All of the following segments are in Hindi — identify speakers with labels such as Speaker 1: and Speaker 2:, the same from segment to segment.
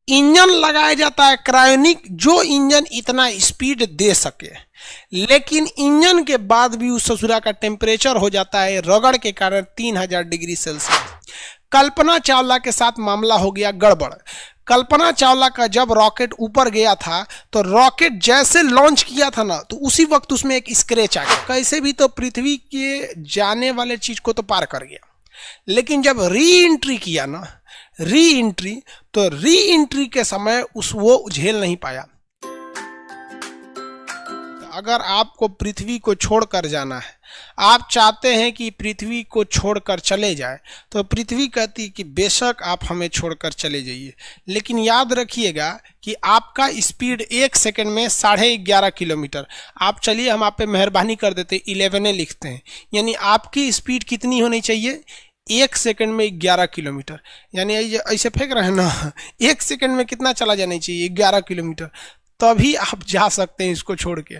Speaker 1: इंजन लगाया जाता है क्रायोनिक, जो इंजन इतना स्पीड दे सके, लेकिन इंजन के बाद भी उस ससुरा का टेम्परेचर हो जाता है रगड़ के कारण 3000 डिग्री सेल्सियस। कल्पना चावला के साथ मामला हो गया गड़बड़। कल्पना चावला का जब रॉकेट ऊपर गया था तो रॉकेट जैसे लॉन्च किया था ना, तो उसी वक्त उसमें एक स्क्रैच आ गया। कैसे भी तो पृथ्वी के जाने वाले चीज को तो पार कर गया, लेकिन जब री एंट्री किया ना, तो री एंट्री के समय वो झेल नहीं पाया। अगर आपको पृथ्वी को छोड़कर जाना है, आप चाहते हैं कि पृथ्वी को छोड़कर चले जाए, तो पृथ्वी कहती है कि बेशक आप हमें छोड़कर चले जाइए, लेकिन याद रखिएगा कि आपका स्पीड 1 सेकंड में 11.5 किलोमीटर। आप चलिए, हम आप पे मेहरबानी कर देते 11 लिखते हैं, यानी आपकी स्पीड कितनी होनी चाहिए? 1 सेकंड में 11 किलोमीटर। यानी ऐसे फेंक रहे हैं ना, 1 सेकंड में कितना चला जाना चाहिए? 11 किलोमीटर। तभी आप जा सकते हैं इसको छोड़ के,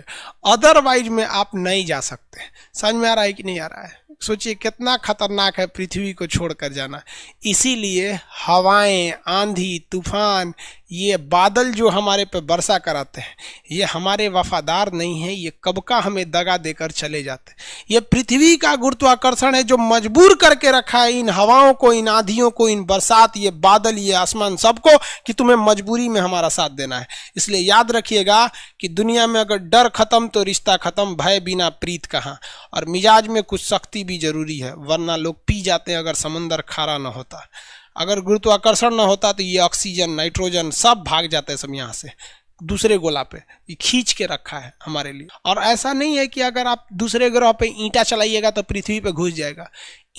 Speaker 1: अदरवाइज में आप नहीं जा सकते। समझ में आ रहा है कि नहीं आ रहा है? सोचिए कितना खतरनाक है पृथ्वी को छोड़कर जाना। इसीलिए हवाएं, आंधी, तूफान, ये बादल जो हमारे पे वर्षा कराते हैं, ये हमारे वफादार नहीं है, ये कब का हमें दगा देकर चले जाते हैं। ये पृथ्वी का गुरुत्वाकर्षण है जो मजबूर करके रखा है इन हवाओं को, इन आंधियों को, इन बरसात, ये बादल, ये आसमान, सबको, कि तुम्हें मजबूरी में हमारा साथ देना है। इसलिए याद रखिएगा कि दुनिया में अगर डर खत्म तो रिश्ता खत्म, भय बिना प्रीत कहाँ। और मिजाज में कुछ सख्ती भी जरूरी है, वरना लोग पी जाते हैं अगर समंदर खारा न होता। अगर गुरुत्वाकर्षण न होता तो ये ऑक्सीजन, नाइट्रोजन सब भाग जाते हैं सब यहाँ से दूसरे गोला पे। ये खींच के रखा है हमारे लिए। और ऐसा नहीं है कि अगर आप दूसरे ग्रह पे ईंटा चलाइएगा तो पृथ्वी पे घुस जाएगा।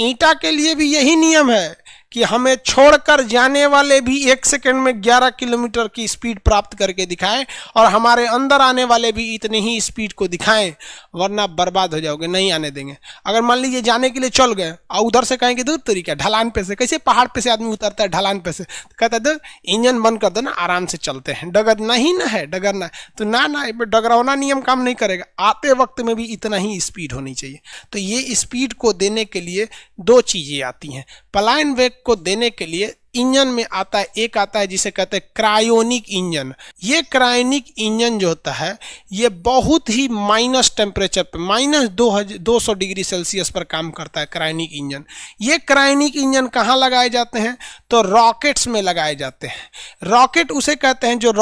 Speaker 1: ईंटा के लिए भी यही नियम है कि हमें छोड़कर जाने वाले भी 1 सेकंड में 11 किलोमीटर की स्पीड प्राप्त करके दिखाएं, और हमारे अंदर आने वाले भी इतने ही स्पीड को दिखाएं, वरना बर्बाद हो जाओगे, नहीं आने देंगे। अगर मान लीजिए जाने के लिए चल गए और उधर से कहेंगे दूर तरीका ढलान पे से, कैसे पहाड़ पे से आदमी उतरता है ढलान पे से, तो कहता है इंजन बंद कर दो ना, आराम से चलते हैं, डगरना ही ना है, डगरना है। तो ना डगरौना नियम काम नहीं करेगा, आते वक्त में भी इतना ही स्पीड होनी चाहिए। तो ये स्पीड को देने के लिए 2 चीजें आती हैं। पलायन वेग को देने के लिए इंजन में आता है, एक आता है जिसे कहते हैं क्रायोनिक इंजन। ये क्रायोनिक इंजन जो होता है ये बहुत ही माइनस टेम्परेचर पे, -200 डिग्री सेल्सियस पर काम करता है क्रायोनिक इंजन। ये क्रायोनिक इंजन कहाँ लगाए जाते हैं? तो रॉकेट्स में लगाए जाते हैं। रॉकेट उसे कहते हैं जो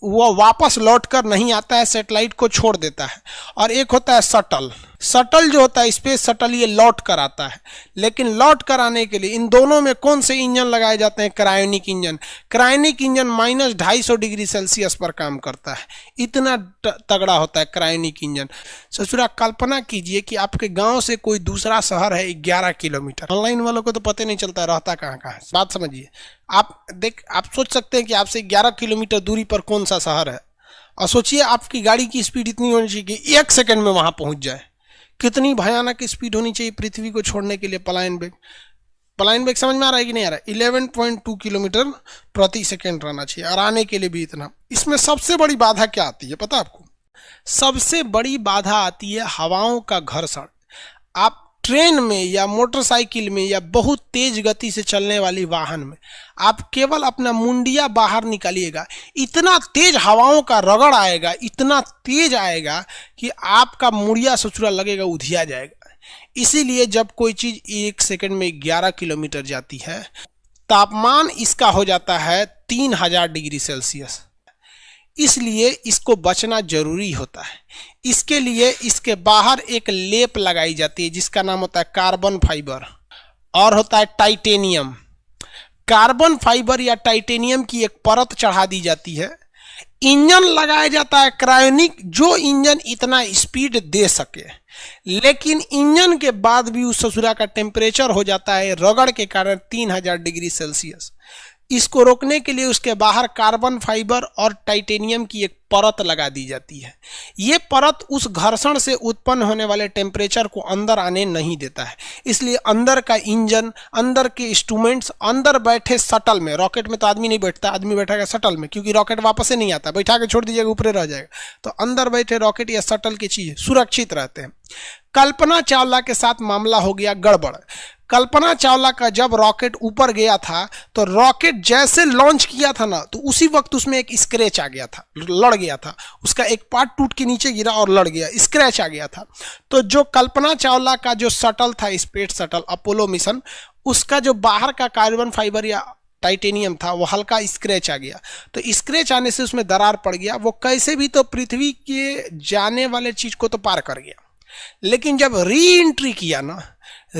Speaker 1: वो वापस लौट कर नहीं आता है, सैटेलाइट को छोड़ देता है। और एक होता है शटल। शटल जो होता है स्पेस शटल, ये लौट कर आता है। लेकिन लौट कर आने के लिए इन दोनों में कौन से इंजन लगाए जाते हैं? Cryonic engine. Cryonic engine -250 degree Celsius पर काम करता है, इतना तगड़ा होता है क्रायोनिक इंजन। ससुरा कल्पना कीजिए कि आपके गांव से कोई दूसरा शहर है 11 किलोमीटर। ऑनलाइन वालों को तो पता नहीं चलता रहता कहाँ कहाँ है। बात समझिए, आप सोच सकते हैं कि आपसे 11 किलोमीटर दूरी पर कौन सा शहर है, और सोचिए आपकी गाड़ी की स्पीड इतनी होनी चाहिए कि 1 सेकंड में वहां पहुंच जाए। कितनी भयानक स्पीड होनी चाहिए पृथ्वी को छोड़ने के लिए पलायन वेग समझ में आ रहा है कि नहीं आ रहा है? 11.2 किलोमीटर प्रति सेकंड रहना चाहिए, और आने के लिए भी इतना। इसमें सबसे बड़ी बाधा क्या आती है पता है आपको? सबसे बड़ी बाधा आती है हवाओं का घर्षण। आप ट्रेन में या मोटरसाइकिल में या बहुत तेज गति से चलने वाली वाहन में आप केवल अपना मुंडिया बाहर निकालिएगा, इतना तेज हवाओं का रगड़ आएगा, इतना तेज आएगा कि आपका मुड़िया ससुरा लगेगा उधिया जाएगा। इसीलिए जब कोई चीज 1 सेकंड में 11 किलोमीटर जाती है, तापमान इसका हो जाता है 3000 डिग्री सेल्सियस। इसलिए इसको बचना जरूरी होता है। इसके लिए इसके बाहर एक लेप लगाई जाती है जिसका नाम होता है कार्बन फाइबर, और होता है टाइटेनियम। कार्बन फाइबर या टाइटेनियम की एक परत चढ़ा दी जाती है। इंजन लगाया जाता है क्रायोनिक, जो इंजन इतना स्पीड दे सके, लेकिन इंजन के बाद भी उस ससुरा का टेम्परेचर हो जाता है रगड़ के कारण 3000 डिग्री सेल्सियस। इसको रोकने के लिए उसके बाहर कार्बन फाइबर और टाइटेनियम की एक परत लगा दी जाती है। ये परत उस घर्षण से उत्पन्न होने वाले टेम्परेचर को अंदर आने नहीं देता है। इसलिए अंदर का इंजन, अंदर के इंस्ट्रूमेंट्स, अंदर बैठे शटल में, रॉकेट में तो आदमी नहीं बैठता, आदमी बैठेगा शटल में, क्योंकि रॉकेट वापस से नहीं आता, बैठा के छोड़ दीजिएगा ऊपर रह जाएगा। तो अंदर बैठे रॉकेट या शटल की चीज सुरक्षित रहते हैं। कल्पना चावला के साथ मामला हो गया गड़बड़। कल्पना चावला का जब रॉकेट ऊपर गया था तो रॉकेट जैसे लॉन्च किया था ना, तो उसी वक्त उसमें एक स्क्रैच आ गया था, लड़ गया था, उसका एक पार्ट टूट के नीचे गिरा और लड़ गया, स्क्रैच आ गया था। तो जो कल्पना चावला का जो शटल था, स्पेस शटल अपोलो मिशन, उसका जो बाहर का कार्बन फाइबर या टाइटेनियम था वो हल्का स्क्रैच आ गया। तो स्क्रैच आने से उसमें दरार पड़ गया। वो कैसे भी तो पृथ्वी के जाने वाले चीज को तो पार कर गया, लेकिन जब री एंट्री किया ना, तो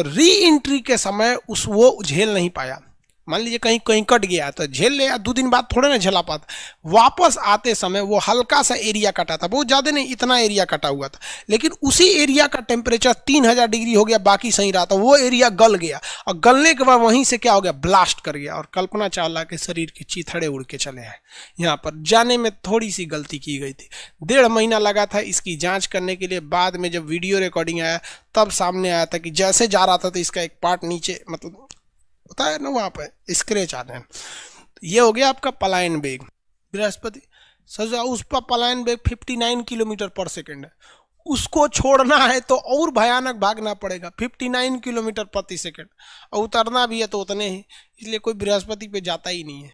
Speaker 1: री एंट्री के समय वो झेल नहीं पाया। मान लीजिए कहीं कहीं कट गया तो झेल ले, 2 दिन बाद थोड़े ना झेला पाता। वापस आते समय वो हल्का सा एरिया कटा था, बहुत ज़्यादा नहीं, इतना एरिया कटा हुआ था, लेकिन उसी एरिया का टेम्परेचर 3000 डिग्री हो गया, बाकी सही रहा। तो वो एरिया गल गया और गलने के बाद वहीं से क्या हो गया, ब्लास्ट कर गया और कल्पना चावला के शरीर के चीथड़े उड़ के चले आए। यहाँ पर जाने में थोड़ी सी गलती की गई थी। 1.5 महीना लगा था इसकी जाँच करने के लिए। बाद में जब वीडियो रिकॉर्डिंग आया तब सामने आया था कि जैसे जा रहा था तो इसका एक पार्ट नीचे, मतलब होता है ना वहाँ पे स्क्रैच आते हैं। ये हो गया आपका पलायन वेग। बृहस्पति सजा उस पर पलायन वेग 59 किलोमीटर पर सेकेंड है। उसको छोड़ना है तो और भयानक भागना पड़ेगा, 59 किलोमीटर प्रति सेकेंड, और उतरना भी है तो उतने ही, इसलिए कोई बृहस्पति पे जाता ही नहीं है।